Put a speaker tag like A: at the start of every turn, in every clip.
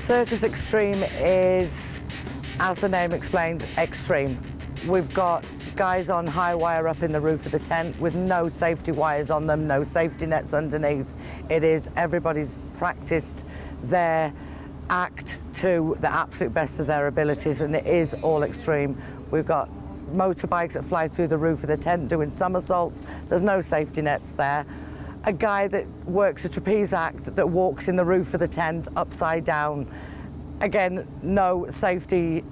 A: Circus Extreme is, as the name explains, extreme. We've got guys on high wire up in the roof of the tent with no safety wires on them, no safety nets underneath. It is, everybody's practiced their act to the absolute best of their abilities, and it is all extreme. We've got motorbikes that fly through the roof of the tent doing somersaults. There's no safety nets there. A guy that works a trapeze act that walks in the roof of the tent upside down. Again, no safety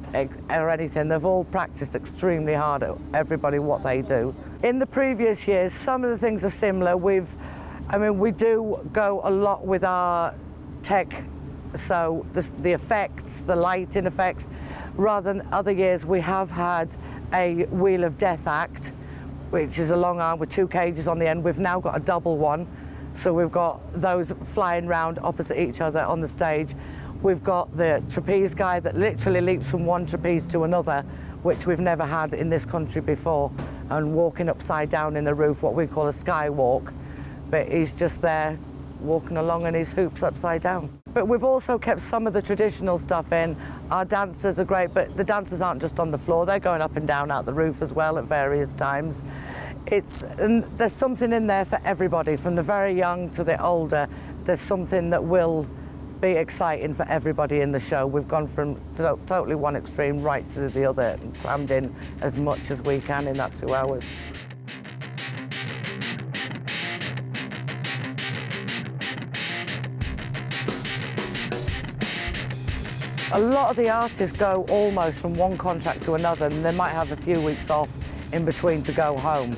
A: or anything. They've all practiced extremely hard at everybody what they do. In the previous years, some of the things are similar. We do go a lot with our tech, so the effects, the lighting effects. Rather than other years, we have had a Wheel of Death act, which is a long arm with two cages on the end. We've now got a double one, so we've got those flying round opposite each other on the stage. We've got the trapeze guy that literally leaps from one trapeze to another, which we've never had in this country before, and walking upside down in the roof, what we call a skywalk. But he's just there walking along and his hoops upside down. But we've also kept some of the traditional stuff in. Our dancers are great, but the dancers aren't just on the floor, they're going up and down out the roof as well at various times. And there's something in there for everybody, from the very young to the older. There's something that will be exciting for everybody in the show. We've gone from totally one extreme right to the other and crammed in as much as we can in that 2 hours. A lot of the artists go almost from one contract to another, and they might have a few weeks off in between to go home,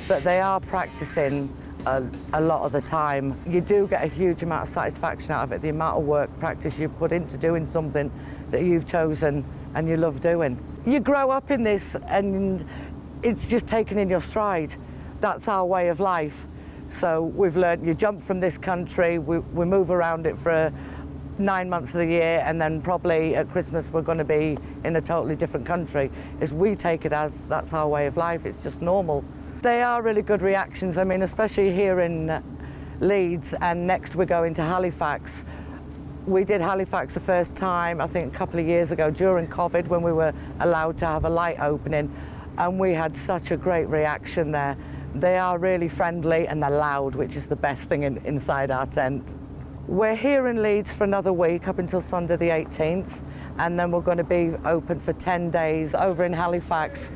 A: but they are practicing a lot of the time. You do get a huge amount of satisfaction out of it, the amount of work, practice you put into doing something that you've chosen and you love doing. You grow up in this and it's just taken in your stride. That's our way of life. So we've learned, you jump from this country, we move around it for 9 months of the year, and then probably at Christmas we're going to be in a totally different country. As we take it as that's our way of life, it's just normal. They are really good reactions. I mean, especially here in Leeds, and next we're going to Halifax. We did Halifax the first time, I think a couple of years ago during COVID, when we were allowed to have a light opening, and we had such a great reaction there. They are really friendly and they're loud, which is the best thing inside our tent. We're here in Leeds for another week up until Sunday the 18th, and then we're going to be open for 10 days over in Halifax.